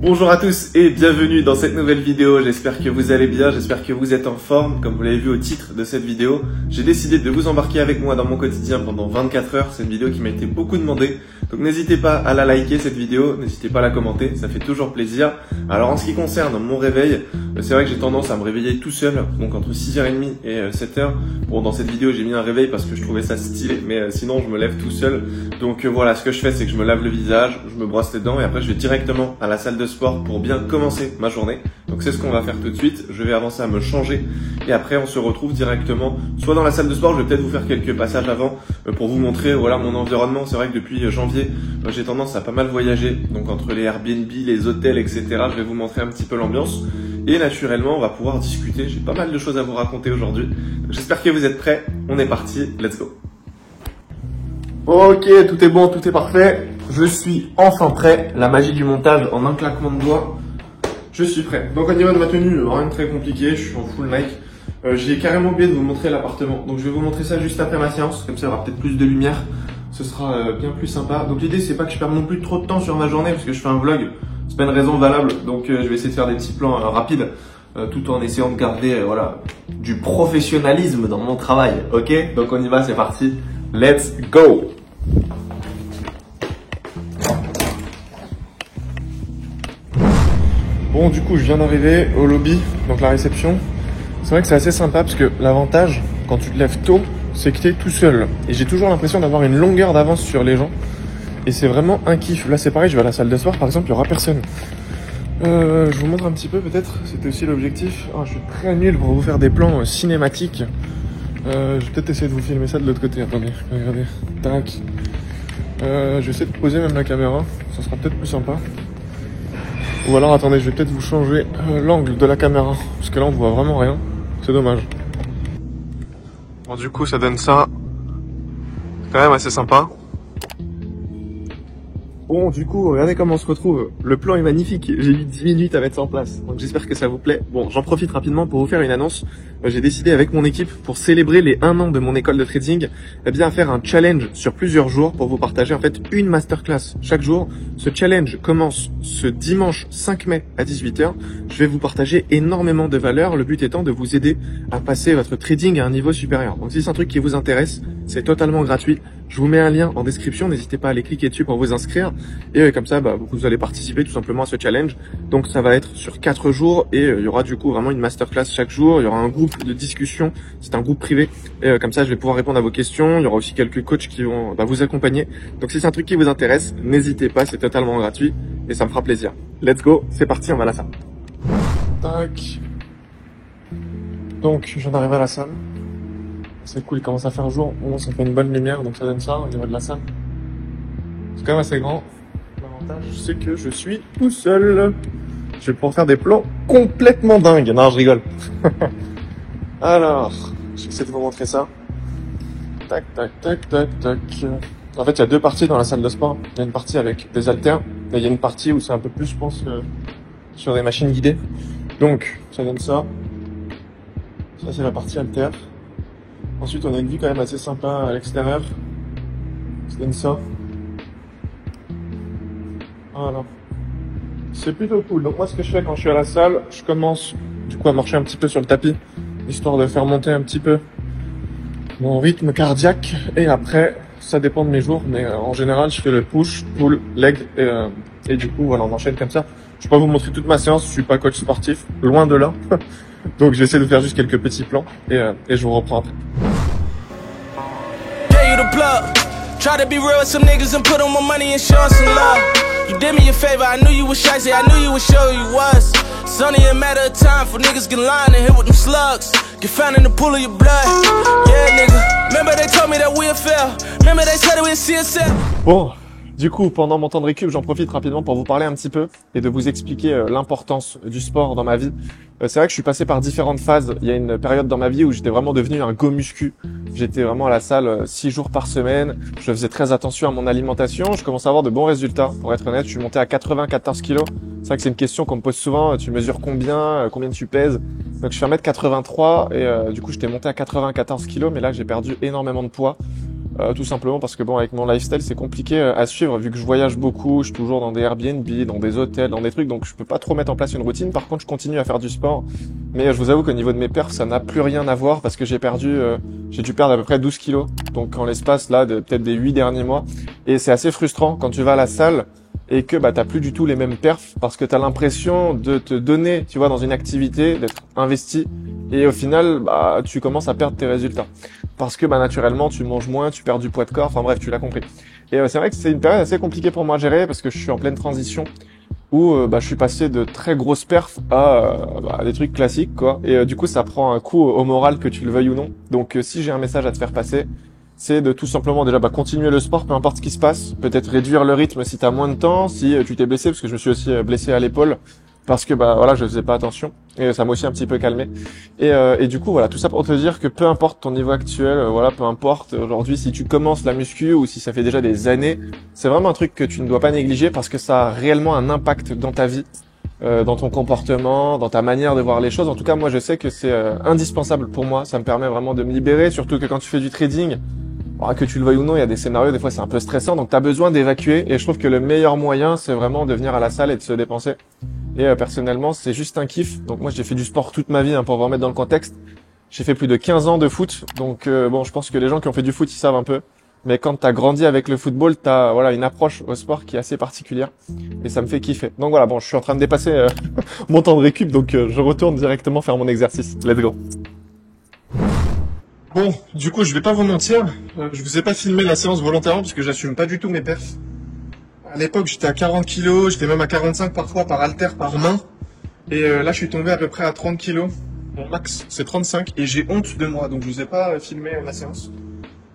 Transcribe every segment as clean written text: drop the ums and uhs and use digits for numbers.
Bonjour à tous et bienvenue dans cette nouvelle vidéo, j'espère que vous allez bien, j'espère que vous êtes en forme. Comme vous l'avez vu au titre de cette vidéo, j'ai décidé de vous embarquer avec moi dans mon quotidien pendant 24 heures. C'est une vidéo qui m'a été beaucoup demandée, donc n'hésitez pas à la liker cette vidéo, n'hésitez pas à la commenter, ça fait toujours plaisir. Alors en ce qui concerne mon réveil, c'est vrai que j'ai tendance à me réveiller tout seul, donc entre 6h30 et 7h. Bon, dans cette vidéo j'ai mis un réveil parce que je trouvais ça stylé, mais sinon je me lève tout seul. Donc voilà, ce que je fais c'est que je me lave le visage, je me brosse les dents et après je vais directement à la salle de sport pour bien commencer ma journée. Donc c'est ce qu'on va faire tout de suite. Je vais avancer à me changer et après on se retrouve directement soit dans la salle de sport. Je vais peut-être vous faire quelques passages avant pour vous montrer voilà mon environnement. C'est vrai que depuis janvier j'ai tendance à pas mal voyager, donc entre les Airbnb, les hôtels, etc. Je vais vous montrer un petit peu l'ambiance et naturellement on va pouvoir discuter. J'ai pas mal de choses à vous raconter aujourd'hui. J'espère que vous êtes prêts. On est parti, let's go. Ok, tout est bon, tout est parfait. Je suis enfin prêt. La magie du montage en un claquement de doigts. Je suis prêt. Donc au niveau de ma tenue, rien de très compliqué. Je suis en full Nike. J'ai carrément oublié de vous montrer l'appartement. Donc je vais vous montrer ça juste après ma séance. Comme ça, il y aura peut-être plus de lumière. Ce sera bien plus sympa. Donc l'idée, c'est pas que je perde non plus trop de temps sur ma journée parce que je fais un vlog. C'est pas une raison valable. Donc je vais essayer de faire des petits plans rapides. Tout en essayant de garder voilà, du professionnalisme dans mon travail. Ok? Donc on y va, c'est parti. Let's go! Bon, du coup, je viens d'arriver au lobby, donc la réception. C'est vrai que c'est assez sympa parce que l'avantage, quand tu te lèves tôt, c'est que tu es tout seul. Et j'ai toujours l'impression d'avoir une longueur d'avance sur les gens. Et c'est vraiment un kiff. Là, c'est pareil, je vais à la salle de sport, par exemple, il n'y aura personne. Je vous montre un petit peu, peut-être. C'était aussi l'objectif. Oh, je suis très nul pour vous faire des plans cinématiques. Je vais peut-être essayer de vous filmer ça de l'autre côté. Attendez, regardez. Tac. Je vais essayer de poser même la caméra. Ça sera peut-être plus sympa. Ou alors, attendez, je vais peut-être vous changer l'angle de la caméra. Parce que là, on ne voit vraiment rien. C'est dommage. Bon, du coup, ça donne ça. C'est quand même assez sympa. Bon, du coup, regardez comment on se retrouve. Le plan est magnifique. J'ai eu 10 minutes à mettre ça en place. Donc, j'espère que ça vous plaît. Bon, j'en profite rapidement pour vous faire une annonce. J'ai décidé avec mon équipe, pour célébrer les 1 an de mon école de trading, eh bien, faire un challenge sur plusieurs jours pour vous partager, en fait, une masterclass chaque jour. Ce challenge commence ce dimanche 5 mai à 18h. Je vais vous partager énormément de valeurs. Le but étant de vous aider à passer votre trading à un niveau supérieur. Donc, si c'est un truc qui vous intéresse, c'est totalement gratuit. Je vous mets un lien en description, n'hésitez pas à aller cliquer dessus pour vous inscrire. Et comme ça, vous allez participer tout simplement à ce challenge. Donc ça va être sur 4 jours et il y aura du coup vraiment une masterclass chaque jour. Il y aura un groupe de discussion, c'est un groupe privé. Et comme ça, je vais pouvoir répondre à vos questions. Il y aura aussi quelques coachs qui vont vous accompagner. Donc si c'est un truc qui vous intéresse, n'hésitez pas, c'est totalement gratuit et ça me fera plaisir. Let's go, c'est parti, on va à la salle. Tac. Donc je viens d'arriver à la salle. C'est cool, il commence à faire jour. Bon, ça fait une bonne lumière, donc ça donne ça au niveau de la salle. C'est quand même assez grand. L'avantage, c'est que je suis tout seul. Je vais pouvoir faire des plans complètement dingues. Non, je rigole. Alors, je vais essayer de vous montrer ça. Tac, tac, tac, tac, tac. En fait, il y a 2 parties dans la salle de sport. Il y a une partie avec des haltères. Et il y a une partie où c'est un peu plus, je pense, sur des machines guidées. Donc, ça donne ça. Ça, c'est la partie haltère. Ensuite, on a une vue quand même assez sympa à l'extérieur. Ça donne ça. Voilà. C'est plutôt cool. Donc moi, ce que je fais quand je suis à la salle, je commence du coup à marcher un petit peu sur le tapis, histoire de faire monter un petit peu mon rythme cardiaque. Et après, ça dépend de mes jours, mais en général, je fais le push, pull, leg et du coup, voilà, on enchaîne comme ça. Je vais pas vous montrer toute ma séance, je suis pas coach sportif, loin de là. Donc j'essaie de faire juste quelques petits plans et je vous reprends après. Try to be real with some niggas and put on my money and show some love. You did me a favor, I knew you was shicey, I knew you would show you was. It's only a matter of time for niggas get lined and hit with them slugs. Get found in the pool of your blood. Yeah, nigga. Remember they told me that we'd fail. Remember they said we'd see itself. Bon. Du coup, pendant mon temps de récup, j'en profite rapidement pour vous parler un petit peu et de vous expliquer l'importance du sport dans ma vie. C'est vrai que je suis passé par différentes phases. Il y a une période dans ma vie où j'étais vraiment devenu un go muscu. J'étais vraiment à la salle 6 jours par semaine. Je faisais très attention à mon alimentation. Je commençais à avoir de bons résultats. Pour être honnête, je suis monté à 94 kilos. C'est vrai que c'est une question qu'on me pose souvent. Tu mesures combien tu pèses? Donc je fais 1m83 et du coup, j'étais monté à 94 kilos. Mais là, j'ai perdu énormément de poids. tout simplement parce que bon, avec mon lifestyle, c'est compliqué à suivre vu que je voyage beaucoup, je suis toujours dans des Airbnb, dans des hôtels, dans des trucs, donc je peux pas trop mettre en place une routine. Par contre, je continue à faire du sport, mais je vous avoue qu'au niveau de mes perfs, ça n'a plus rien à voir parce que j'ai dû perdre à peu près 12 kilos, donc en l'espace là de peut-être des 8 derniers mois, et c'est assez frustrant quand tu vas à la salle et que bah t'as plus du tout les mêmes perfs parce que t'as l'impression de te donner, tu vois, dans une activité, d'être investi, et au final, bah tu commences à perdre tes résultats. Parce que bah naturellement tu manges moins, tu perds du poids de corps, enfin bref, tu l'as compris. Et c'est vrai que c'est une période assez compliquée pour moi à gérer parce que je suis en pleine transition où bah, je suis passé de très grosses perfs à des trucs classiques quoi. Et du coup ça prend un coup au moral que tu le veuilles ou non. Donc si j'ai un message à te faire passer, c'est de tout simplement déjà continuer le sport, peu importe ce qui se passe, peut-être réduire le rythme si tu as moins de temps, si tu t'es blessé, parce que je me suis aussi blessé à l'épaule parce que bah voilà, je faisais pas attention et ça m'a aussi un petit peu calmé. Et du coup voilà, tout ça pour te dire que peu importe ton niveau actuel, voilà, peu importe aujourd'hui si tu commences la muscu ou si ça fait déjà des années, c'est vraiment un truc que tu ne dois pas négliger parce que ça a réellement un impact dans ta vie, dans ton comportement, dans ta manière de voir les choses. En tout cas, moi je sais que c'est indispensable pour moi, ça me permet vraiment de me libérer, surtout que quand tu fais du trading, que tu le veuilles ou non, il y a des scénarios, des fois c'est un peu stressant, donc tu as besoin d'évacuer, et je trouve que le meilleur moyen, c'est vraiment de venir à la salle et de se dépenser. Et personnellement, c'est juste un kiff. Donc moi, j'ai fait du sport toute ma vie, pour vous remettre dans le contexte. J'ai fait plus de 15 ans de foot, donc bon, je pense que les gens qui ont fait du foot, ils savent un peu. Mais quand tu as grandi avec le football, tu as voilà, une approche au sport qui est assez particulière, et ça me fait kiffer. Donc voilà, bon, je suis en train de dépasser mon temps de récup, donc je retourne directement faire mon exercice. Let's go. Bon, du coup, je vais pas vous mentir, je vous ai pas filmé la séance volontairement parce que j'assume pas du tout mes perfs. À l'époque, j'étais à 40 kilos, j'étais même à 45 parfois par haltère, par main. Et là, je suis tombé à peu près à 30 kilos. Mon max, c'est 35 et j'ai honte de moi, donc je vous ai pas filmé la séance.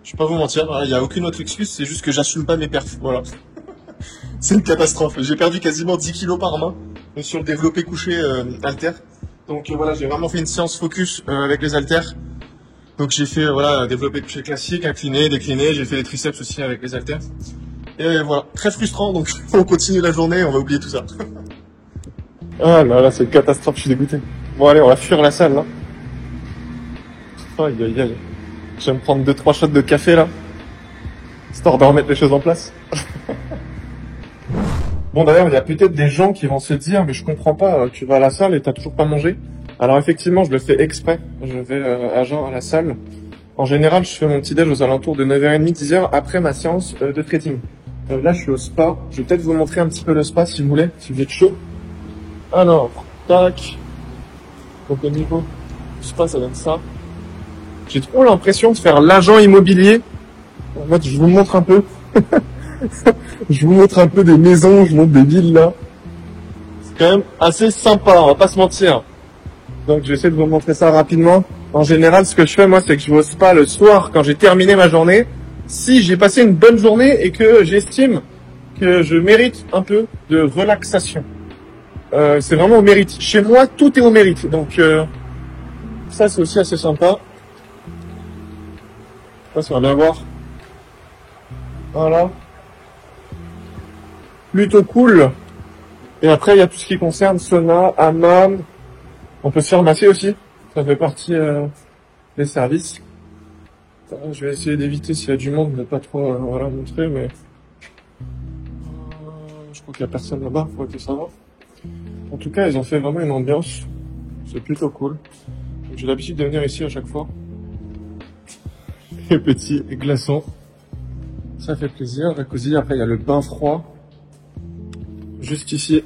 Je vais pas vous mentir, il y a aucune autre excuse, c'est juste que j'assume pas mes perfs, voilà. C'est une catastrophe. J'ai perdu quasiment 10 kilos par main sur le développé couché haltère. Donc voilà, j'ai vraiment fait une séance focus avec les haltères. Donc j'ai fait voilà, développé couché classique, incliné, décliné, j'ai fait les triceps aussi avec les haltères. Et voilà, très frustrant, donc on continue la journée, on va oublier tout ça. Ah là là, c'est une catastrophe, je suis dégoûté. Bon allez, on va fuir la salle là. Aïe aïe aïe. Je vais me prendre 2-3 shots de café là, histoire de remettre les choses en place. Bon d'ailleurs, il y a peut-être des gens qui vont se dire, mais je comprends pas, tu vas à la salle et t'as toujours pas mangé. Alors effectivement, je le fais exprès, je vais à la salle. En général, je fais mon petit déj aux alentours de 9h30, 10h après ma séance de trading. Là, je suis au spa. Je vais peut-être vous montrer un petit peu le spa si vous voulez, si vous êtes chaud. Alors, tac. Donc au niveau du spa, ça donne ça. J'ai trop l'impression de faire l'agent immobilier. En fait, je vous montre un peu. Je vous montre un peu des maisons, je vous montre des villes là. C'est quand même assez sympa, on va pas se mentir. Donc, je vais essayer de vous montrer ça rapidement. En général, ce que je fais, moi, c'est que je vais au spa le soir quand j'ai terminé ma journée. Si j'ai passé une bonne journée et que j'estime que je mérite un peu de relaxation. C'est vraiment au mérite. Chez moi, tout est au mérite. Donc, ça, c'est aussi assez sympa. Ça va bien voir. Voilà. Plutôt cool. Et après, il y a tout ce qui concerne sauna, hammam. On peut se faire masser aussi. Ça fait partie des services. Je vais essayer d'éviter s'il y a du monde, de pas trop voilà, montrer, mais je crois qu'il y a personne là-bas, faut que ça va. En tout cas, ils ont fait vraiment une ambiance. C'est plutôt cool. J'ai l'habitude de venir ici à chaque fois. Les petits glaçons. Ça fait plaisir. Jacuzzi. Après, il y a le bain froid. Juste ici.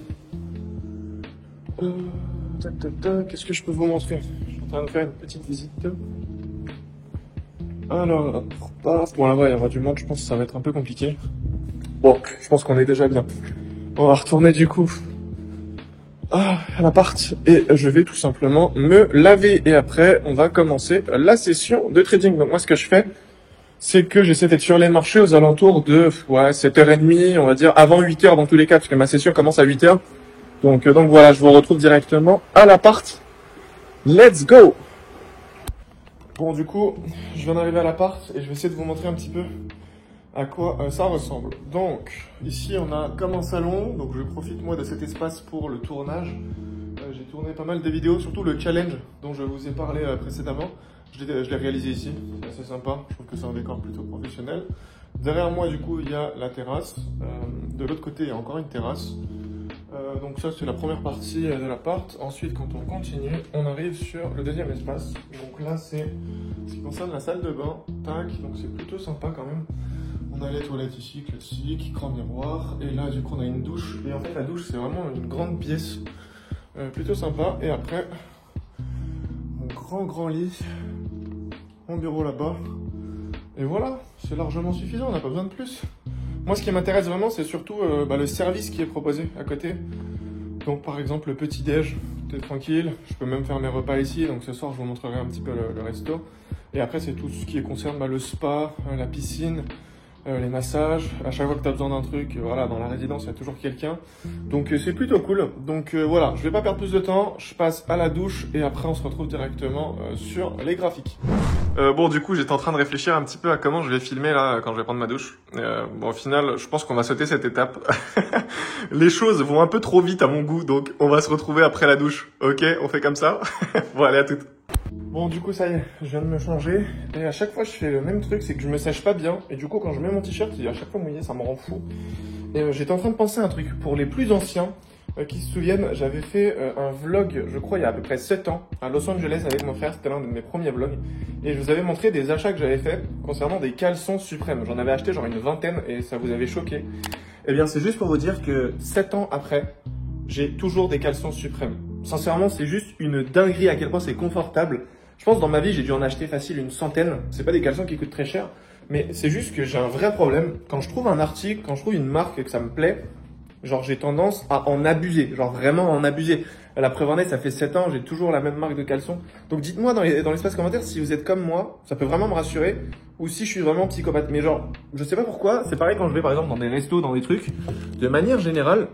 Qu'est-ce que je peux vous montrer? Je suis en train de faire une petite visite. Alors, bon là-bas il y aura du monde, je pense que ça va être un peu compliqué. Bon, je pense qu'on est déjà bien. On va retourner du coup à l'appart et je vais tout simplement me laver. Et après, on va commencer la session de trading. Donc moi, ce que je fais, c'est que j'essaie d'être sur les marchés aux alentours de 7h30, on va dire, avant 8h dans tous les cas, parce que ma session commence à 8h. Donc voilà, je vous retrouve directement à l'appart. Let's go! Bon, du coup, je viens d'arriver à l'appart et je vais essayer de vous montrer un petit peu à quoi ça ressemble. Donc, ici, on a comme un salon. Donc, je profite, moi, de cet espace pour le tournage. J'ai tourné pas mal des vidéos, surtout le challenge dont je vous ai parlé précédemment. Je l'ai réalisé ici, c'est assez sympa, je trouve que c'est un décor plutôt professionnel. Derrière moi, du coup, il y a la terrasse. De l'autre côté, il y a encore une terrasse. Donc ça, c'est la première partie de l'appart. Ensuite, quand on continue, on arrive sur le deuxième espace. Donc là, c'est ce qui concerne la salle de bain. Tac, donc c'est plutôt sympa quand même. On a les toilettes ici, classique, grand miroir. Et là, du coup, on a une douche. Et en fait, la douche, c'est vraiment une grande pièce. Plutôt sympa. Et après, mon grand lit. Mon bureau là-bas. Et voilà, c'est largement suffisant, on n'a pas besoin de plus. Moi, ce qui m'intéresse vraiment, c'est surtout le service qui est proposé à côté. Donc, par exemple, le petit-déj, t'es tranquille. Je peux même faire mes repas ici. Donc, ce soir, je vous montrerai un petit peu le resto. Et après, c'est tout ce qui concerne le spa, la piscine, les massages. À chaque fois que tu as besoin d'un truc, voilà, dans la résidence, il y a toujours quelqu'un. Donc, c'est plutôt cool. Donc, voilà, je vais pas perdre plus de temps. Je passe à la douche et après, on se retrouve directement sur les graphiques. Bon, du coup, j'étais en train de réfléchir un petit peu à comment je vais filmer là quand je vais prendre ma douche. Bon, au final, je pense qu'on va sauter cette étape. Les choses vont un peu trop vite à mon goût, donc on va se retrouver après la douche. Ok, on fait comme ça. Bon, allez, à toutes. Bon, du coup, ça y est, je viens de me changer. Et à chaque fois, je fais le même truc, c'est que je me sèche pas bien. Et du coup, quand je mets mon t-shirt, il est à chaque fois mouillé, ça me rend fou. Et j'étais en train de penser à un truc. Pour les plus anciens qui se souviennent, j'avais fait un vlog, je crois, il y a à peu près 7 ans, à Los Angeles avec mon frère. C'était l'un de mes premiers vlogs. Et je vous avais montré des achats que j'avais fait concernant des caleçons suprêmes. J'en avais acheté genre une vingtaine et ça vous avait choqué. Eh bien, c'est juste pour vous dire que 7 ans après, j'ai toujours des caleçons suprêmes. Sincèrement, c'est juste une dinguerie à quel point c'est confortable. Je pense dans ma vie, j'ai dû en acheter facile une centaine. C'est pas des caleçons qui coûtent très cher, mais c'est juste que j'ai un vrai problème. Quand je trouve un article, quand je trouve une marque et que ça me plaît, genre j'ai tendance à en abuser, genre vraiment en abuser. La preuve en est, ça fait 7 ans, j'ai toujours la même marque de caleçon. Donc dites-moi dans l'espace commentaire si vous êtes comme moi, ça peut vraiment me rassurer, ou si je suis vraiment psychopathe. Mais genre, je sais pas pourquoi, c'est pareil quand je vais par exemple dans des restos, dans des trucs, de manière générale,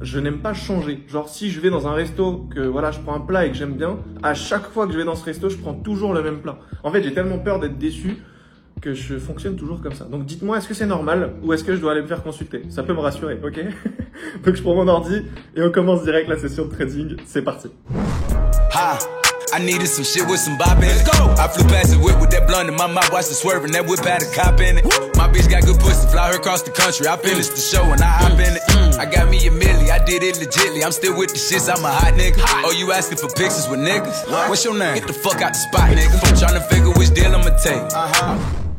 je n'aime pas changer. Genre si je vais dans un resto, que voilà, je prends un plat et que j'aime bien, à chaque fois que je vais dans ce resto, je prends toujours le même plat. En fait, j'ai tellement peur d'être déçu que je fonctionne toujours comme ça. Donc dites-moi, est-ce que c'est normal ou est-ce que je dois aller me faire consulter? Ça peut me rassurer, ok? Donc je prends mon ordi et on commence direct la session de trading. C'est parti. I needed some shit with some bop in it. I flew past the whip with that blunt in my mouth, watched it swerving. That whip had a cop in it. My bitch got good pussy, fly her across the country. I finished the show and I hop in it. I got me a milli, I did it legitly. I'm still with the shits, I'm a hot nigga. Oh, you asking for pictures with niggas? What's your name? Get the fuck out the spot, nigga. I'm trying to figure which deal I'ma take.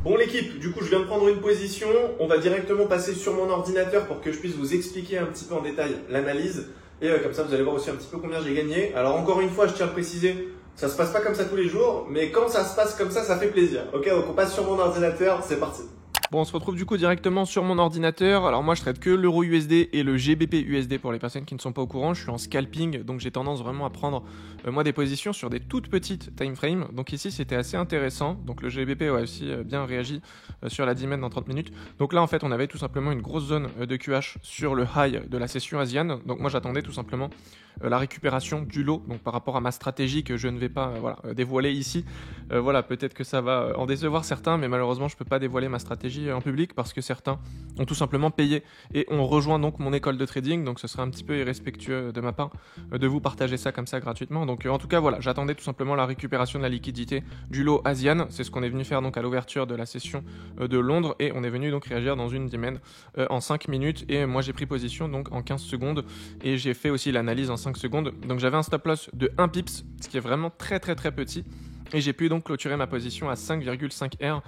Bon l'équipe, du coup je viens de prendre une position, on va directement passer sur mon ordinateur pour que je puisse vous expliquer un petit peu en détail l'analyse et comme ça vous allez voir aussi un petit peu combien j'ai gagné. Alors encore une fois je tiens à préciser, ça se passe pas comme ça tous les jours, mais quand ça se passe comme ça fait plaisir. Ok, donc on passe sur mon ordinateur, c'est parti. Bon, on se retrouve du coup directement sur mon ordinateur. Alors moi je traite que l'euro USD et le GBP USD pour les personnes qui ne sont pas au courant. Je suis en scalping, donc j'ai tendance vraiment à prendre moi des positions sur des toutes petites time frames. Donc ici c'était assez intéressant. Donc le GBP a aussi bien réagi sur la 10 mètres dans 30 minutes. Donc là en fait on avait tout simplement une grosse zone de QH sur le high de la session asienne. Donc moi j'attendais tout simplement la récupération du lot, donc par rapport à ma stratégie que je ne vais pas dévoiler ici. Voilà, peut-être que ça va en décevoir certains, mais malheureusement je peux pas dévoiler ma stratégie en public parce que certains ont tout simplement payé et ont rejoint donc mon école de trading, donc ce serait un petit peu irrespectueux de ma part de vous partager ça comme ça gratuitement. Donc en tout cas voilà, j'attendais tout simplement la récupération de la liquidité du lot asian. C'est ce qu'on est venu faire donc à l'ouverture de la session de Londres et on est venu donc réagir dans une dizaine en 5 minutes et moi j'ai pris position donc en 15 secondes et j'ai fait aussi l'analyse en 5 secondes. Donc j'avais un stop loss de 1 pips, ce qui est vraiment très petit. Et j'ai pu donc clôturer ma position à 5,5 R.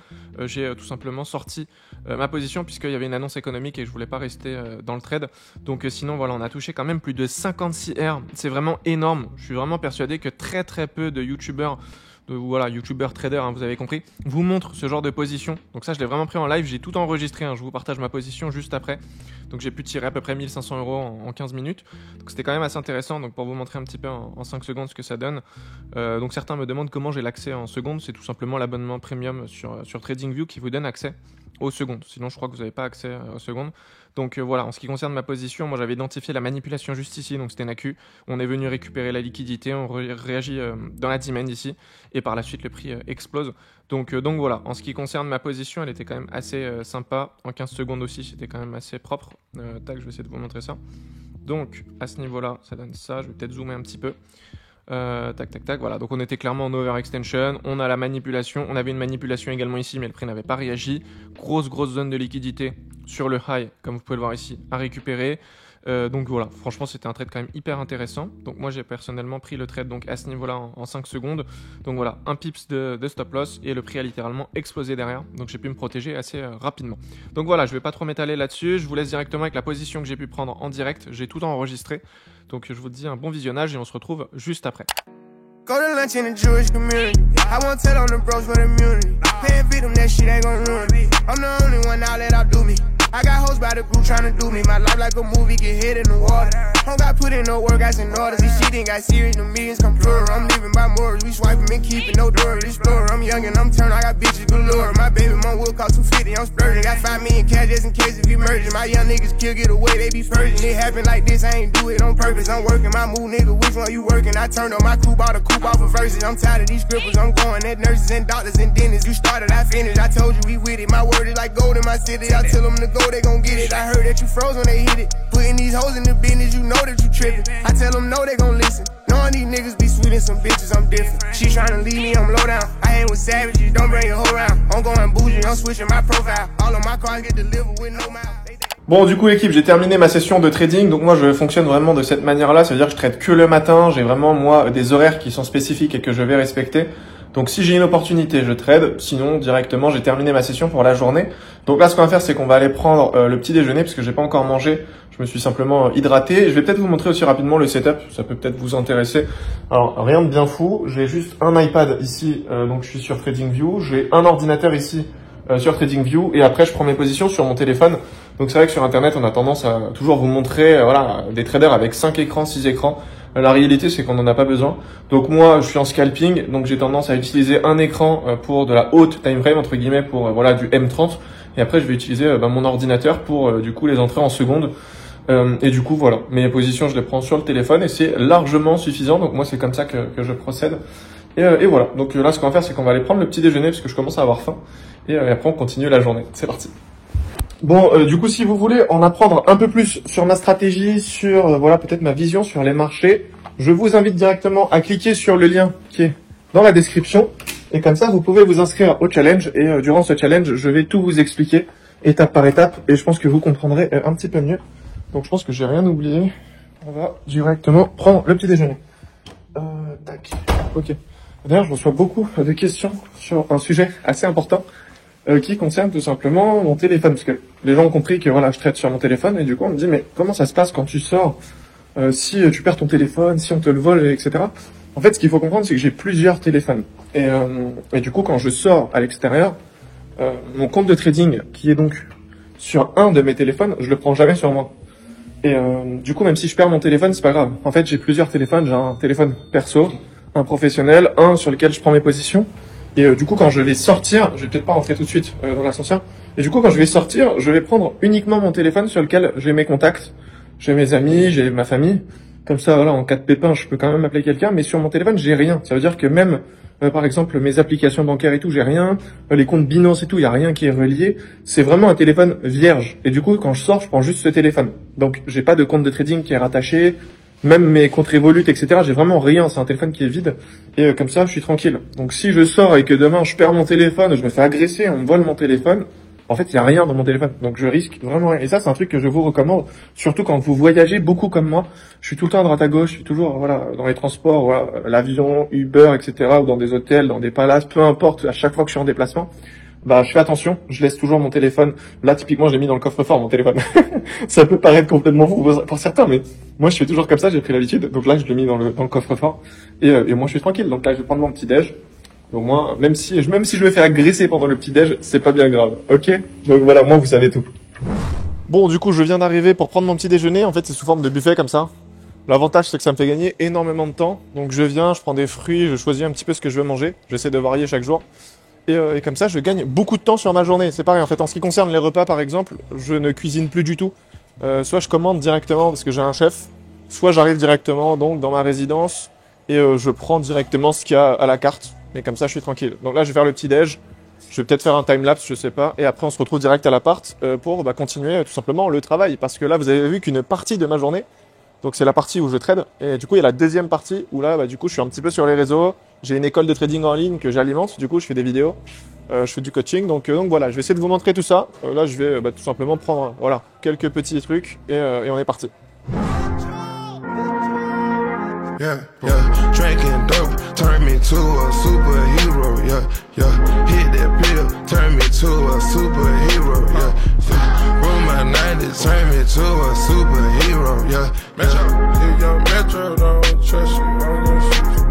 J'ai tout simplement sorti ma position puisqu'il y avait une annonce économique et je voulais pas rester dans le trade. Donc sinon voilà, on a touché quand même plus de 56 R. C'est vraiment énorme. Je suis vraiment persuadé que très peu de youtubeurs, youtubeurs traders, hein, vous avez compris, vous montrent ce genre de position. Donc ça je l'ai vraiment pris en live, j'ai tout enregistré, hein. Je vous partage ma position juste après. Donc j'ai pu tirer à peu près 1500 € en 15 minutes. Donc c'était quand même assez intéressant, donc pour vous montrer un petit peu en 5 secondes ce que ça donne. Donc certains me demandent comment j'ai l'accès en secondes. C'est tout simplement l'abonnement premium sur TradingView qui vous donne accès aux secondes. Sinon je crois que vous n'avez pas accès aux secondes. Donc voilà, en ce qui concerne ma position, moi j'avais identifié la manipulation juste ici, donc c'était une AQ. On est venu récupérer la liquidité, on réagit dans la demand ici, et par la suite le prix explose. Donc voilà, en ce qui concerne ma position, elle était quand même assez sympa. En 15 secondes aussi, c'était quand même assez propre. Tac, je vais essayer de vous montrer ça. Donc à ce niveau-là, ça donne ça. Je vais peut-être zoomer un petit peu. Tac, tac, tac. Voilà, donc on était clairement en overextension. On a la manipulation. On avait une manipulation également ici, mais le prix n'avait pas réagi. Grosse zone de liquidité sur le high, comme vous pouvez le voir ici, à récupérer. Donc voilà, franchement c'était un trade quand même hyper intéressant. Donc moi j'ai personnellement pris le trade donc à ce niveau-là en 5 secondes. Donc voilà, un pips de stop loss et le prix a littéralement explosé derrière. Donc j'ai pu me protéger assez rapidement. Donc voilà, je vais pas trop m'étaler là-dessus. Je vous laisse directement avec la position que j'ai pu prendre en direct. J'ai tout enregistré. Donc je vous dis un bon visionnage et on se retrouve juste après. Go to lunch in the Jewish community. I won't tell on the bros for the immunity. Paying victim, that shit ain't gon' ruin me. I'm the only one now that outdo me. I got hoes by the group tryna do me. My life like a movie, get hit in the water. Home got put in no work, got some orders. This shit ain't got serious, the millions come plural. I'm living by morals, we swiping and keeping no door. Explorer, I'm young and I'm turned, I got bitches galore. My baby mom will cost 250, I'm splurging. Got 5 million cash just in case if we merging. My young niggas kill, get away, they be purging. It happen like this, I ain't do it on purpose. I'm working my move, nigga, which one you working? I turned on my coupe, bought a coupe off of verses. I'm tired of these scribbles, I'm going at nurses and doctors and dentists. You started, I finished, I told you we with it. My word is like gold in my city, I tell them to go, they gon' get it. I heard that you froze when they hit it. Putting these hoes in the business, you know that you tripping. I tell them no, they gon' listen. Knowing these niggas be sweet and some bitches, I'm different. She tryna leave me, I'm low down. I hang with savages, don't bring your whole round. I'm going bougie, I'm switching my profile. All of my cars get delivered with no mouth. Bon, du coup, équipe, j'ai terminé ma session de trading. Donc moi, je fonctionne vraiment de cette manière-là. Ça veut dire que je trade que le matin. J'ai vraiment, moi, des horaires qui sont spécifiques et que je vais respecter. Donc si j'ai une opportunité, je trade. Sinon, directement, j'ai terminé ma session pour la journée. Donc là, ce qu'on va faire, c'est qu'on va aller prendre le petit déjeuner parce que j'ai pas encore mangé. Je me suis simplement hydraté. Je vais peut-être vous montrer aussi rapidement le setup. Ça peut peut-être vous intéresser. Alors, rien de bien fou. J'ai juste un iPad ici. Donc je suis sur TradingView. J'ai un ordinateur ici sur TradingView. Et après, je prends mes positions sur mon téléphone. Donc c'est vrai que sur Internet, on a tendance à toujours vous montrer voilà, des traders avec 5 écrans, 6 écrans. La réalité, c'est qu'on n'en a pas besoin. Donc moi, je suis en scalping, donc j'ai tendance à utiliser un écran pour de la haute time frame, entre guillemets, pour voilà du M30. Et après, je vais utiliser mon ordinateur pour du coup les entrer en secondes. Et du coup, voilà, mes positions, je les prends sur le téléphone et c'est largement suffisant. Donc moi, c'est comme ça que je procède. Et voilà, donc là, ce qu'on va faire, c'est qu'on va aller prendre le petit déjeuner parce que je commence à avoir faim. Et après, on continue la journée. C'est parti. Bon, du coup, si vous voulez en apprendre un peu plus sur ma stratégie, sur voilà peut-être ma vision sur les marchés, je vous invite directement à cliquer sur le lien qui est dans la description. Et comme ça, vous pouvez vous inscrire au challenge. Et durant ce challenge, je vais tout vous expliquer étape par étape. Et je pense que vous comprendrez un petit peu mieux. Donc, je pense que j'ai rien oublié. On va directement prendre le petit déjeuner. Tac. Ok. D'ailleurs, je reçois beaucoup de questions sur un sujet assez important. Qui concerne tout simplement mon téléphone, parce que les gens ont compris que voilà, je trade sur mon téléphone, et du coup on me dit mais comment ça se passe quand tu sors, si tu perds ton téléphone, si on te le vole, etc. En fait, ce qu'il faut comprendre, c'est que j'ai plusieurs téléphones, et du coup quand je sors à l'extérieur, mon compte de trading qui est donc sur un de mes téléphones, je le prends jamais sur moi. Et du coup, même si je perds mon téléphone, c'est pas grave. En fait, j'ai plusieurs téléphones, j'ai un téléphone perso, un professionnel, un sur lequel je prends mes positions. Et du coup, quand je vais sortir, je vais peut-être pas rentrer tout de suite dans l'ascenseur. Et du coup, quand je vais sortir, je vais prendre uniquement mon téléphone sur lequel j'ai mes contacts, j'ai mes amis, j'ai ma famille. Comme ça, voilà, en cas de pépin, je peux quand même appeler quelqu'un. Mais sur mon téléphone, j'ai rien. Ça veut dire que même, par exemple, mes applications bancaires et tout, j'ai rien. Les comptes Binance et tout, il y a rien qui est relié. C'est vraiment un téléphone vierge. Et du coup, quand je sors, je prends juste ce téléphone. Donc, j'ai pas de compte de trading qui est rattaché. Même mes comptes Revolut, etc., j'ai vraiment rien, c'est un téléphone qui est vide, et comme ça, je suis tranquille. Donc si je sors et que demain, je perds mon téléphone, je me fais agresser, on me vole mon téléphone, en fait, il n'y a rien dans mon téléphone, donc je risque vraiment rien. Et ça, c'est un truc que je vous recommande, surtout quand vous voyagez beaucoup comme moi. Je suis tout le temps à droite à gauche, je suis toujours voilà dans les transports, voilà, l'avion, Uber, etc., ou dans des hôtels, dans des palaces, peu importe, à chaque fois que je suis en déplacement. Bah, je fais attention, je laisse toujours mon téléphone. Là, typiquement, je l'ai mis dans le coffre-fort, mon téléphone. Ça peut paraître complètement fou pour certains, mais moi, je fais toujours comme ça, j'ai pris l'habitude. Donc là, je l'ai mis dans le coffre-fort. Et moi, je suis tranquille. Donc là, je vais prendre mon petit-déj. Au moins, même si je me fais agresser pendant le petit-déj, c'est pas bien grave. Ok? Donc voilà, moi, vous savez tout. Bon, du coup, je viens d'arriver pour prendre mon petit déjeuner. En fait, c'est sous forme de buffet comme ça. L'avantage, c'est que ça me fait gagner énormément de temps. Donc je viens, je prends des fruits, je choisis un petit peu ce que je veux manger. J'essaie de varier chaque jour. Et comme ça, je gagne beaucoup de temps sur ma journée. C'est pareil, en fait, en ce qui concerne les repas, par exemple, je ne cuisine plus du tout. Soit je commande directement parce que j'ai un chef, soit j'arrive directement donc dans ma résidence et je prends directement ce qu'il y a à la carte. Mais comme ça, je suis tranquille. Donc là, je vais faire le petit-déj. Je vais peut-être faire un time-lapse, je sais pas. Et après, on se retrouve direct à l'appart pour continuer tout simplement le travail. Parce que là, vous avez vu qu'une partie de ma journée Donc c'est la partie où je trade. Et du coup, il y a la deuxième partie où là, du coup, je suis un petit peu sur les réseaux. J'ai une école de trading en ligne que j'alimente. Du coup, je fais des vidéos. Je fais du coaching. Donc voilà, je vais essayer de vous montrer tout ça. Là, je vais tout simplement prendre voilà, quelques petits trucs et on est parti. Yeah, yeah, drinking dope, turn me to a superhero, yeah, yeah, hit that pill, turn me to a superhero, yeah, yeah, roll my 90s, turn me to a superhero, yeah, Metro, if your Metro don't trust you, I'm gonna shoot you.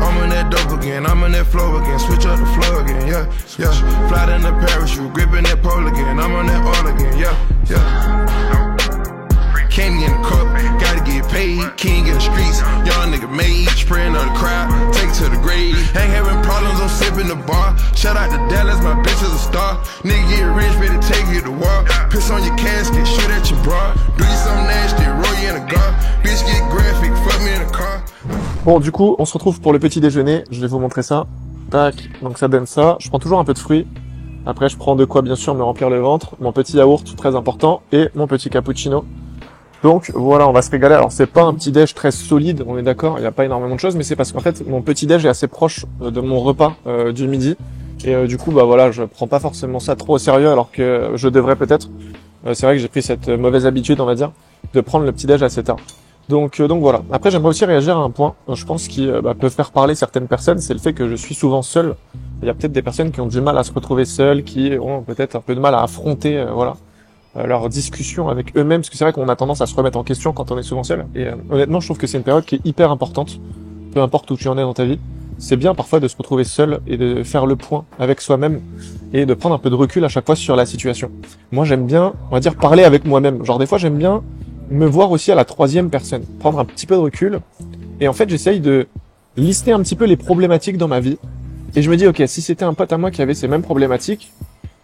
I'm on that dope again, I'm on that flow again, switch up the flow again, yeah, yeah, fly in the parachute, gripping that pole again, I'm on that all again, yeah, yeah. Candy in the cup, gotta get paid, king in the streets, young nigga made, spraying on the crowd, take to the grave. Ain't having problems, I'm sipping the bar. Shout out to Dallas, my bitch is a star. Nigga get rich, better take you to war. Piss on your casket, shoot at your bra. Do you something nasty, roll you in a gar. Bitch get graphic, fuck me in a car. Bon, du coup, on se retrouve pour le petit déjeuner. Je vais vous montrer ça. Tac, donc ça donne ça. Je prends toujours un peu de fruits. Après, je prends de quoi, bien sûr, me remplir le ventre. Mon petit yaourt, très important. Et mon petit cappuccino. Donc voilà, on va se régaler. Alors c'est pas un petit déj très solide, on est d'accord, il n'y a pas énormément de choses, mais c'est parce qu'en fait mon petit déj est assez proche de mon repas du midi. Et du coup voilà, je prends pas forcément ça trop au sérieux alors que je devrais peut-être. C'est vrai que j'ai pris cette mauvaise habitude, on va dire, de prendre le petit déj assez tard. Donc voilà. Après j'aimerais aussi réagir à un point, je pense qui peut faire parler certaines personnes, c'est le fait que je suis souvent seul. Il y a peut-être des personnes qui ont du mal à se retrouver seules, qui ont peut-être un peu de mal à affronter leur discussion avec eux-mêmes, parce que c'est vrai qu'on a tendance à se remettre en question quand on est souvent seul. Et honnêtement, je trouve que c'est une période qui est hyper importante, peu importe où tu en es dans ta vie. C'est bien parfois de se retrouver seul et de faire le point avec soi-même et de prendre un peu de recul à chaque fois sur la situation. Moi, j'aime bien, on va dire, parler avec moi-même. Genre des fois, j'aime bien me voir aussi à la troisième personne, prendre un petit peu de recul. Et en fait, j'essaye de lister un petit peu les problématiques dans ma vie. Et je me dis, ok, si c'était un pote à moi qui avait ces mêmes problématiques,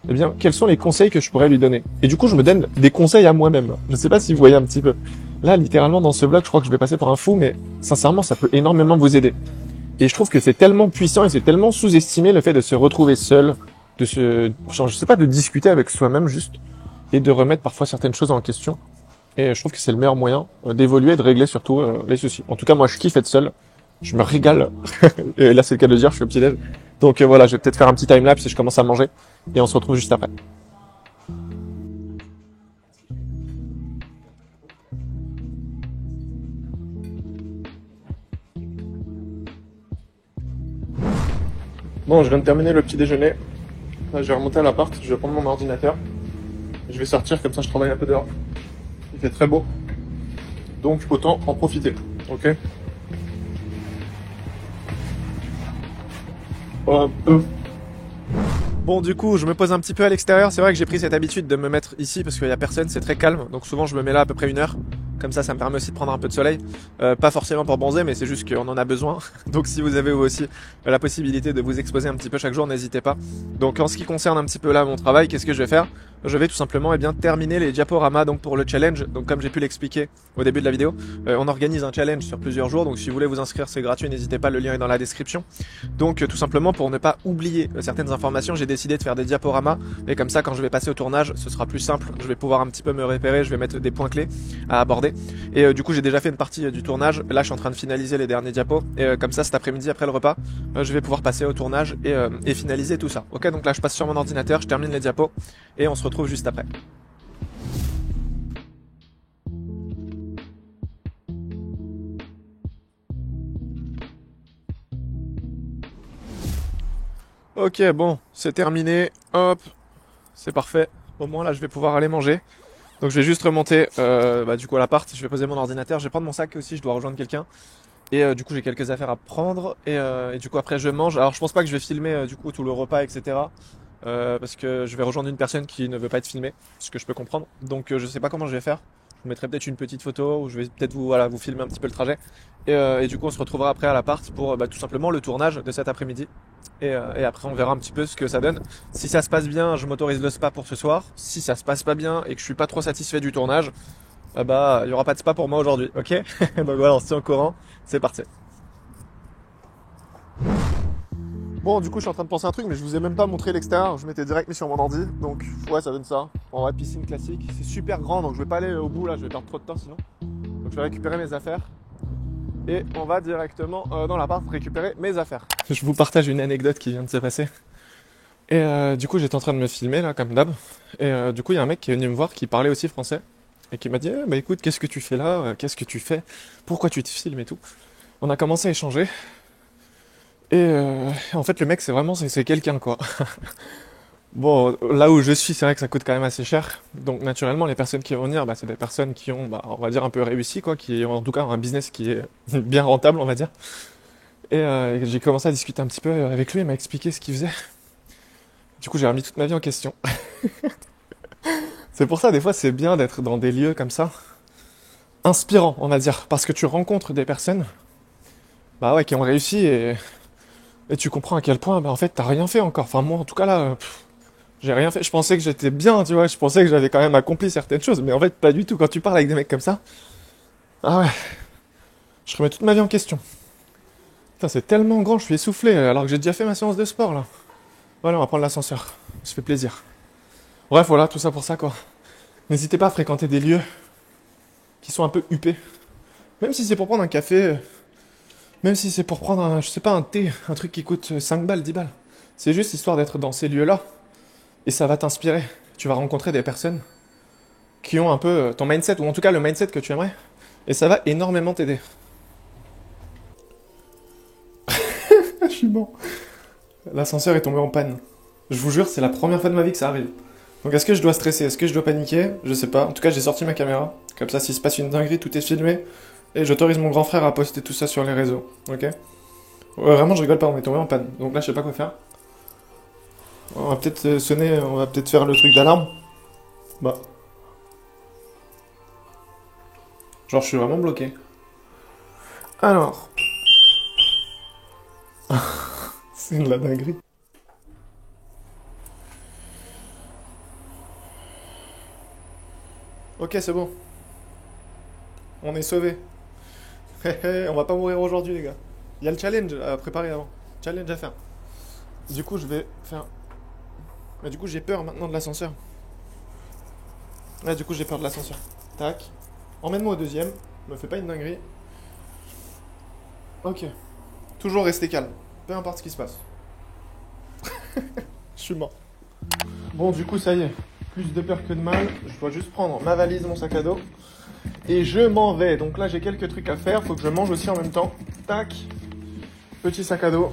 eh bien, quels sont les conseils que je pourrais lui donner? Et du coup, je me donne des conseils à moi-même. Je sais pas si vous voyez un petit peu. Là, littéralement, dans ce vlog, je crois que je vais passer pour un fou, mais sincèrement, ça peut énormément vous aider. Et je trouve que c'est tellement puissant et c'est tellement sous-estimé le fait de se retrouver seul, genre, je sais pas, de discuter avec soi-même juste, et de remettre parfois certaines choses en question. Et je trouve que c'est le meilleur moyen d'évoluer et de régler surtout les soucis. En tout cas, moi, je kiffe être seul. Je me régale. Et là, c'est le cas de dire, je suis au petit-déj. Donc voilà, je vais peut-être faire un petit time-lapse et je commence à manger. Et on se retrouve juste après. Bon, je viens de terminer le petit déjeuner. Là, je vais remonter à l'appart, je vais prendre mon ordinateur. Je vais sortir, comme ça je travaille un peu dehors. Il fait très beau. Donc autant en profiter. Ok ? Hop. Bon, du coup, je me pose un petit peu à l'extérieur. C'est vrai que j'ai pris cette habitude de me mettre ici parce qu'il y a personne, c'est très calme. Donc souvent, je me mets là à peu près 1 heure. Comme ça me permet aussi de prendre un peu de soleil. Pas forcément pour bronzer, mais c'est juste qu'on en a besoin. Donc si vous avez vous aussi la possibilité de vous exposer un petit peu chaque jour, n'hésitez pas. Donc en ce qui concerne un petit peu là mon travail, qu'est-ce que je vais faire ? Je vais tout simplement terminer les diaporamas donc pour le challenge. Donc comme j'ai pu l'expliquer au début de la vidéo, on organise un challenge sur plusieurs jours. Donc si vous voulez vous inscrire, c'est gratuit, n'hésitez pas, le lien est dans la description. Donc tout simplement pour ne pas oublier certaines informations, j'ai décidé de faire des diaporamas. Et comme ça, quand je vais passer au tournage, ce sera plus simple. Je vais pouvoir un petit peu me repérer, je vais mettre des points clés à aborder. Et du coup, j'ai déjà fait une partie du tournage. Là, je suis en train de finaliser les derniers diapos. Et comme ça, cet après-midi, après le repas, je vais pouvoir passer au tournage et finaliser tout ça. Ok, donc là, je passe sur mon ordinateur, je termine les diapos et on se retrouve juste après. Ok, bon, c'est terminé. Hop, c'est parfait. Au moins, là, je vais pouvoir aller manger. Donc je vais juste remonter du coup à l'appart, je vais poser mon ordinateur, je vais prendre mon sac aussi, je dois rejoindre quelqu'un. Et du coup j'ai quelques affaires à prendre et du coup après je mange. Alors je pense pas que je vais filmer du coup tout le repas etc. Parce que je vais rejoindre une personne qui ne veut pas être filmée, ce que je peux comprendre. Donc je sais pas comment je vais faire. Je vous mettrai peut-être une petite photo ou je vais peut-être vous filmer un petit peu le trajet. Et du coup on se retrouvera après à l'appart pour tout simplement le tournage de cet après-midi. Et après on verra un petit peu ce que ça donne. Si ça se passe bien, je m'autorise le spa pour ce soir. Si ça se passe pas bien et que je suis pas trop satisfait du tournage, il y aura pas de spa pour moi aujourd'hui, ok? Donc voilà, on se tient au courant, c'est parti. Bon, du coup, je suis en train de penser un truc, mais je vous ai même pas montré l'extérieur. Je m'étais direct mis sur mon ordi, donc ouais, ça donne ça. En vrai, piscine classique, c'est super grand, donc je vais pas aller au bout là, je vais perdre trop de temps sinon. Donc je vais récupérer mes affaires et on va directement dans l'appart récupérer mes affaires. Je vous partage une anecdote qui vient de se passer. Et du coup j'étais en train de me filmer là comme d'hab. Et du coup il y a un mec qui est venu me voir qui parlait aussi français. Et qui m'a dit bah écoute, qu'est-ce que tu fais là? Qu'est-ce que tu fais? Pourquoi tu te filmes et tout? On a commencé à échanger. Et en fait le mec c'est quelqu'un quoi. Bon, là où je suis, c'est vrai que ça coûte quand même assez cher. Donc naturellement, les personnes qui vont venir, c'est des personnes qui ont, on va dire, un peu réussi, quoi, qui ont en tout cas un business qui est bien rentable, on va dire. Et j'ai commencé à discuter un petit peu avec lui, il m'a expliqué ce qu'il faisait. Du coup, j'ai remis toute ma vie en question. C'est pour ça, des fois, c'est bien d'être dans des lieux comme ça, inspirants, on va dire, parce que tu rencontres des personnes, qui ont réussi et tu comprends à quel point, en fait, t'as rien fait encore. Enfin, moi, en tout cas, là, j'ai rien fait. Je pensais que j'étais bien, tu vois. Je pensais que j'avais quand même accompli certaines choses. Mais en fait, pas du tout. Quand tu parles avec des mecs comme ça, ah ouais, je remets toute ma vie en question. Putain, c'est tellement grand, je suis essoufflé. Alors que j'ai déjà fait ma séance de sport, là. Voilà, on va prendre l'ascenseur. Ça fait plaisir. Bref, voilà, tout ça pour ça, quoi. N'hésitez pas à fréquenter des lieux qui sont un peu huppés. Même si c'est pour prendre un café, même si c'est pour prendre un thé, un truc qui coûte 5 balles, 10 balles. C'est juste histoire d'être dans ces lieux-là. Et ça va t'inspirer. Tu vas rencontrer des personnes qui ont un peu ton mindset, ou en tout cas le mindset que tu aimerais. Et ça va énormément t'aider. Je suis bon. L'ascenseur est tombé en panne. Je vous jure, c'est la première fois de ma vie que ça arrive. Donc est-ce que je dois stresser? Est-ce que je dois paniquer? Je sais pas. En tout cas, j'ai sorti ma caméra. Comme ça, s'il se passe une dinguerie, tout est filmé. Et j'autorise mon grand frère à poster tout ça sur les réseaux. Ok? Vraiment, je rigole pas, on est tombé en panne. Donc là, je sais pas quoi faire. On va peut-être sonner, on va peut-être faire le truc d'alarme. Genre, je suis vraiment bloqué. Alors. C'est de la dinguerie. Ok, c'est bon. On est sauvés. On va pas mourir aujourd'hui, les gars. Il y a le challenge à préparer avant. Challenge à faire. Du coup, je vais faire... Mais du coup, j'ai peur maintenant de l'ascenseur. Ouais, du coup, j'ai peur de l'ascenseur. Tac. Emmène-moi au deuxième. Me fais pas une dinguerie. Ok. Toujours rester calme. Peu importe ce qui se passe. Je suis mort. Bon, du coup, ça y est. Plus de peur que de mal. Je dois juste prendre ma valise, mon sac à dos. Et je m'en vais. Donc là, j'ai quelques trucs à faire. Faut que je mange aussi en même temps. Tac. Petit sac à dos.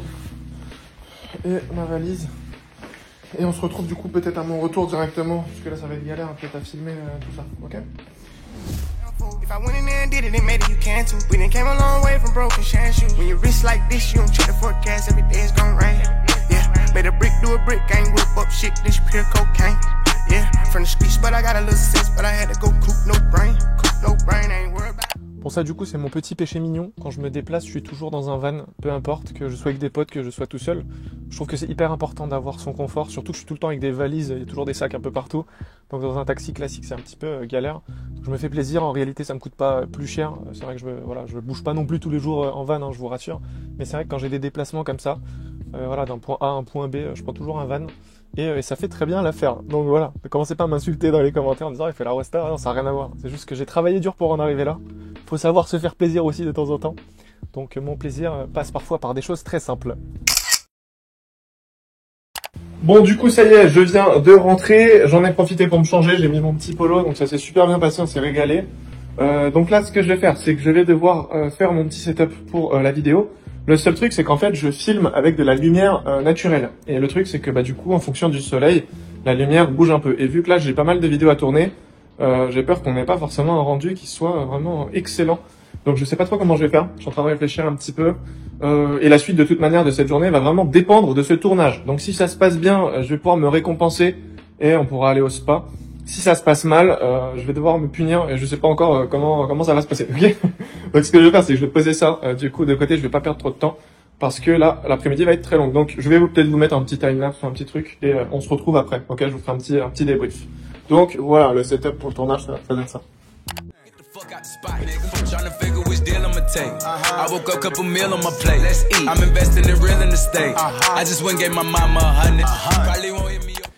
Et ma valise. Et on se retrouve du coup peut-être à mon retour directement. Parce que là, ça va être galère peut-être à filmer tout ça. Ok? If I went in there and did it, then maybe you can too. We done came a long way from broken shine shoes. When you wrist like this, you don't check the forecast. Every day it's gon' rain. Yeah, made a brick do a brick. I ain't whip up shit, this pure cocaine. Yeah, from the streets, but I got a little sense. But I had to go coop no brain. Coop no brain, I ain't worried about. Pour ça, du coup, c'est mon petit péché mignon. Quand je me déplace, je suis toujours dans un van, peu importe, que je sois avec des potes, que je sois tout seul. Je trouve que c'est hyper important d'avoir son confort, surtout que je suis tout le temps avec des valises, il y a toujours des sacs un peu partout. Donc dans un taxi classique, c'est un petit peu galère. Donc, je me fais plaisir, en réalité, ça me coûte pas plus cher. C'est vrai que je bouge pas non plus tous les jours en van, hein, je vous rassure. Mais c'est vrai que quand j'ai des déplacements comme ça, d'un point A à un point B, je prends toujours un van. Et ça fait très bien l'affaire. Donc voilà, ne commencez pas à m'insulter dans les commentaires en disant il fait la resta, non, ça n'a rien à voir. C'est juste que j'ai travaillé dur pour en arriver là. Faut savoir se faire plaisir aussi de temps en temps. Donc mon plaisir passe parfois par des choses très simples. Bon, du coup, ça y est, je viens de rentrer. J'en ai profité pour me changer. J'ai mis mon petit polo, donc ça s'est super bien passé, on s'est régalé. Donc là, ce que je vais faire, c'est que je vais devoir faire mon petit setup pour la vidéo. Le seul truc, c'est qu'en fait, je filme avec de la lumière naturelle. Et le truc, c'est que du coup, en fonction du soleil, la lumière bouge un peu. Et vu que là, j'ai pas mal de vidéos à tourner, j'ai peur qu'on n'ait pas forcément un rendu qui soit vraiment excellent. Donc je sais pas trop comment je vais faire. Je suis en train de réfléchir un petit peu. Et la suite, de toute manière, de cette journée va vraiment dépendre de ce tournage. Donc si ça se passe bien, je vais pouvoir me récompenser et on pourra aller au spa. Si ça se passe mal, je vais devoir me punir et je sais pas encore comment ça va se passer. Ok. Donc ce que je vais faire, c'est que je vais poser ça du coup de côté. Je vais pas perdre trop de temps parce que là, l'après-midi va être très longue. Donc je vais peut-être vous mettre un petit timelapse ou un petit truc et on se retrouve après. Ok, je vous ferai un petit débrief. Donc voilà, le setup pour le tournage, ça donne ça. Fuck out the spot, nigga. Tryna figure which deal I'ma take. I woke up, couple meal on my plate. Let's eat. I'm investing in real estate. I just went and gave my mama 100. Probably won't hit me up.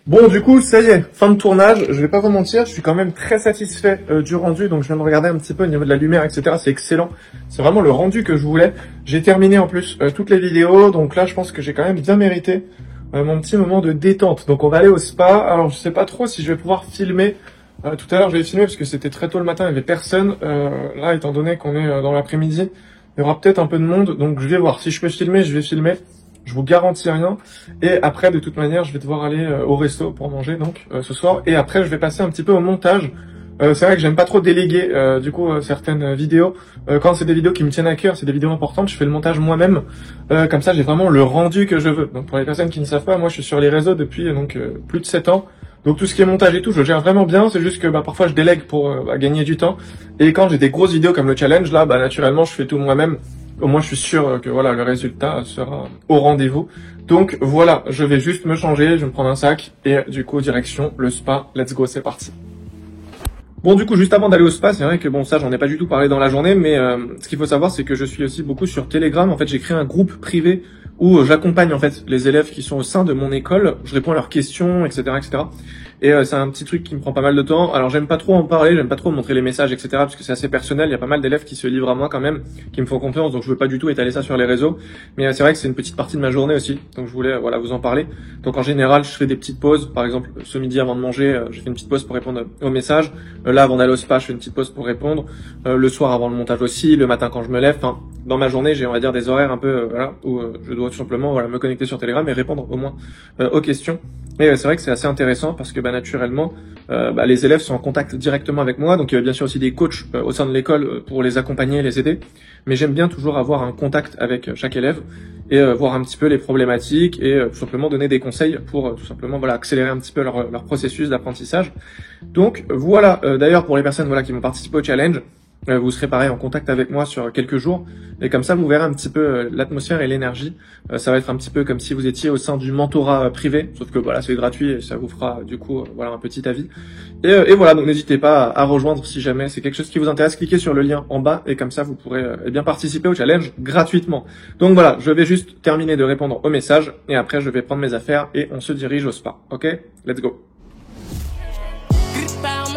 Bon, du coup, ça y est, fin de tournage. Je vais pas vous mentir, je suis quand même très satisfait du rendu. Donc, je viens de regarder un petit peu au niveau de la lumière, etc. C'est excellent. C'est vraiment le rendu que je voulais. J'ai terminé en plus toutes les vidéos. Donc là, je pense que j'ai quand même bien mérité mon petit moment de détente. Donc, on va aller au spa. Alors, je sais pas trop si je vais pouvoir filmer. Tout à l'heure, je vais filmer parce que c'était très tôt le matin, il y avait personne. Là, étant donné qu'on est dans l'après-midi, il y aura peut-être un peu de monde. Donc, je vais voir. Si je peux filmer, je vais filmer. Je vous garantis rien. Et après, de toute manière, je vais devoir aller au resto pour manger donc ce soir. Et après, je vais passer un petit peu au montage. C'est vrai que j'aime pas trop déléguer certaines vidéos. Quand c'est des vidéos qui me tiennent à cœur, c'est des vidéos importantes, je fais le montage moi-même. Comme ça, j'ai vraiment le rendu que je veux. Donc pour les personnes qui ne savent pas, moi je suis sur les réseaux depuis plus de 7 ans. Donc tout ce qui est montage et tout, je le gère vraiment bien. C'est juste que parfois je délègue pour gagner du temps. Et quand j'ai des grosses vidéos comme le challenge, là, naturellement, je fais tout moi-même. Au moins, je suis sûr que voilà, le résultat sera au rendez-vous. Donc voilà, je vais juste me changer, je vais me prendre un sac et du coup direction le spa. Let's go, c'est parti. Bon, du coup, juste avant d'aller au spa, c'est vrai que bon, ça, j'en ai pas du tout parlé dans la journée, mais ce qu'il faut savoir, c'est que je suis aussi beaucoup sur Telegram. En fait, j'ai créé un groupe privé où j'accompagne en fait les élèves qui sont au sein de mon école. Je réponds à leurs questions, etc., etc. Et c'est un petit truc qui me prend pas mal de temps. Alors j'aime pas trop en parler, j'aime pas trop montrer les messages, etc. parce que c'est assez personnel. Il y a pas mal d'élèves qui se livrent à moi quand même, qui me font confiance. Donc je veux pas du tout étaler ça sur les réseaux. Mais c'est vrai que c'est une petite partie de ma journée aussi. Donc je voulais voilà vous en parler. Donc en général, je fais des petites pauses. Par exemple, ce midi avant de manger, je fais une petite pause pour répondre aux messages. Là avant d'aller au spa, je fais une petite pause pour répondre. Le soir avant le montage aussi, le matin quand je me lève. Enfin, dans ma journée, j'ai on va dire des horaires un peu voilà où je dois tout simplement voilà me connecter sur Telegram et répondre au moins aux questions. Et c'est vrai que c'est assez intéressant parce que naturellement, les élèves sont en contact directement avec moi. Donc il y a bien sûr aussi des coachs au sein de l'école pour les accompagner, les aider. Mais j'aime bien toujours avoir un contact avec chaque élève et voir un petit peu les problématiques et tout simplement donner des conseils pour tout simplement voilà accélérer un petit peu leur processus d'apprentissage. Donc voilà. D'ailleurs pour les personnes voilà qui vont participer au challenge, vous serez pareil en contact avec moi sur quelques jours et comme ça vous verrez un petit peu l'atmosphère et l'énergie. Ça va être un petit peu comme si vous étiez au sein du mentorat privé, sauf que voilà c'est gratuit et ça vous fera du coup voilà un petit avis. Et voilà, donc n'hésitez pas à rejoindre si jamais c'est quelque chose qui vous intéresse, cliquez sur le lien en bas et comme ça vous pourrez bien participer au challenge gratuitement. Donc voilà, je vais juste terminer de répondre aux messages et après je vais prendre mes affaires et on se dirige au spa. Ok, let's go.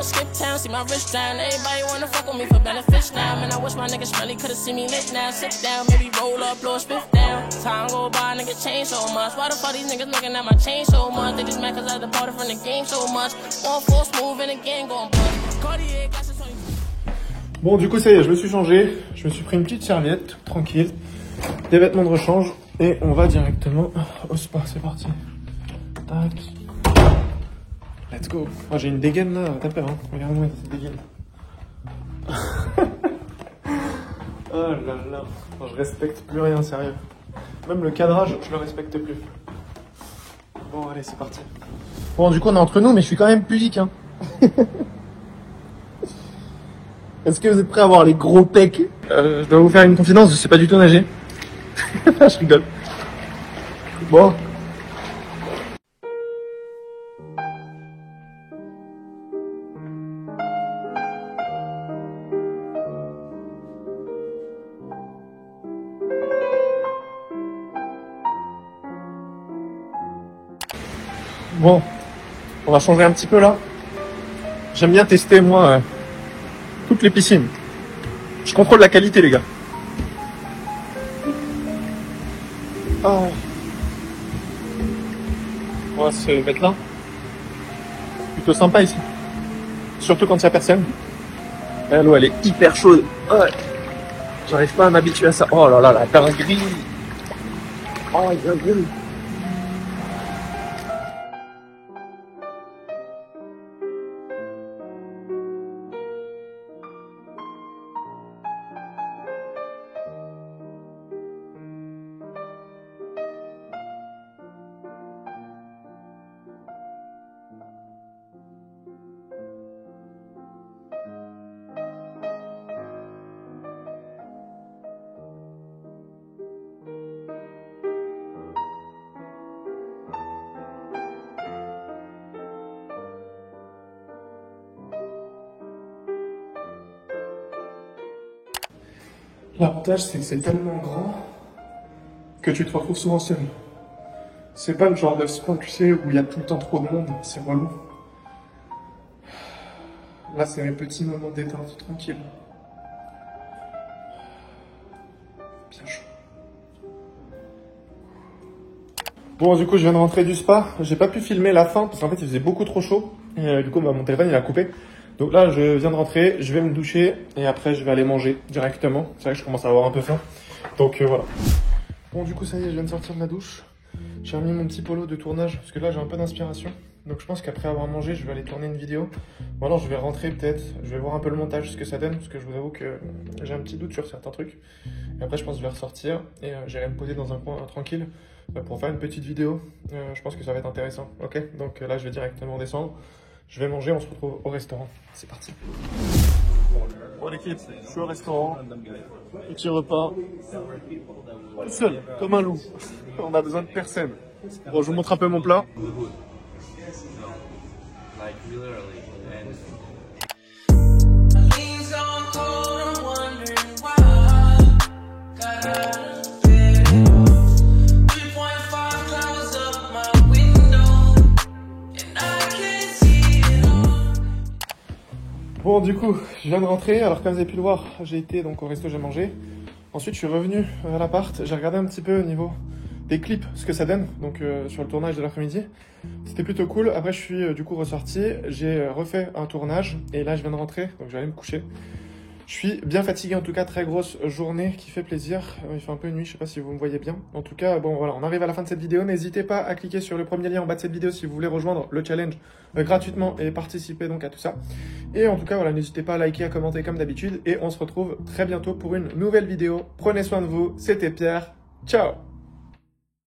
Skip town, see my wrist down. Everybody wanna fuck with me for benefits now. Man, I wish my niggas smelly could've seen me lit now. Sit down, maybe roll up, blow a spiff down. Time go by, nigga change so much. Why the fuck these niggas looking at my chain so much? They just mad cause I departed from the game so much. One force move and again going bust. Cartier, got some 20. Bon, du coup, ça y est, je me suis changé. Je me suis pris une petite serviette, tranquille. Des vêtements de rechange. Et on va directement au spa. C'est parti. Tac. Let's go. Oh, j'ai une dégaine là, t'as peur, hein. Regarde-moi cette dégaine. Oh là là. Non, je respecte plus rien, sérieux. Même le cadrage, je le respecte plus. Bon, allez, c'est parti. Bon, du coup, on est entre nous, mais je suis quand même pudique, hein. Est-ce que vous êtes prêts à voir les gros pecs? Je dois vous faire une confidence, je sais pas du tout nager. Je rigole. Bon. Bon, on va changer un petit peu là. J'aime bien tester moi toutes les piscines. Je contrôle la qualité les gars. Oh. On va se mettre là. Plutôt sympa ici. Surtout quand il n'y a personne. L'eau elle est hyper chaude. Ouais. J'arrive pas à m'habituer à ça. Oh là là, la dinguerie. Oh, il y a dinguerie. L'avantage, c'est que c'est tellement grand que tu te retrouves souvent seul. C'est pas le genre de spot, tu sais, où il y a tout le temps trop de monde, c'est relou. Là, c'est mes petits moments de détente, tranquille. Bien chaud. Bon, du coup, je viens de rentrer du spa. J'ai pas pu filmer la fin parce qu'en fait, il faisait beaucoup trop chaud. Et du coup, mon téléphone, il a coupé. Donc là, je viens de rentrer, je vais me doucher et après, je vais aller manger directement. C'est vrai que je commence à avoir un peu faim. Donc voilà. Bon, du coup, ça y est, je viens de sortir de la douche. J'ai remis mon petit polo de tournage parce que là, j'ai un peu d'inspiration. Donc je pense qu'après avoir mangé, je vais aller tourner une vidéo. Ou alors, je vais rentrer peut-être. Je vais voir un peu le montage, ce que ça donne. Parce que je vous avoue que j'ai un petit doute sur certains trucs. Et après, je pense que je vais ressortir et j'irai me poser dans un coin tranquille pour faire une petite vidéo. Je pense que ça va être intéressant. Ok, donc là, je vais directement descendre. Je vais manger, on se retrouve au restaurant. C'est parti. Bon l'équipe, je suis au restaurant. Petit repas. Tout seul, comme un loup. On a besoin de personne. Bon, je vous montre un peu mon plat. Bon, du coup, je viens de rentrer. Alors, comme vous avez pu le voir, j'ai été donc au resto, j'ai mangé. Ensuite, je suis revenu à l'appart. J'ai regardé un petit peu au niveau des clips, ce que ça donne, donc sur le tournage de l'après-midi. C'était plutôt cool. Après, je suis du coup ressorti. J'ai refait un tournage et là, je viens de rentrer, donc je vais aller me coucher. Je suis bien fatigué, en tout cas, très grosse journée qui fait plaisir. Il fait un peu nuit, je sais pas si vous me voyez bien. En tout cas, bon voilà, on arrive à la fin de cette vidéo. N'hésitez pas à cliquer sur le premier lien en bas de cette vidéo si vous voulez rejoindre le challenge gratuitement et participer donc à tout ça. Et en tout cas, voilà, n'hésitez pas à liker, à commenter comme d'habitude. Et on se retrouve très bientôt pour une nouvelle vidéo. Prenez soin de vous, c'était Pierre. Ciao!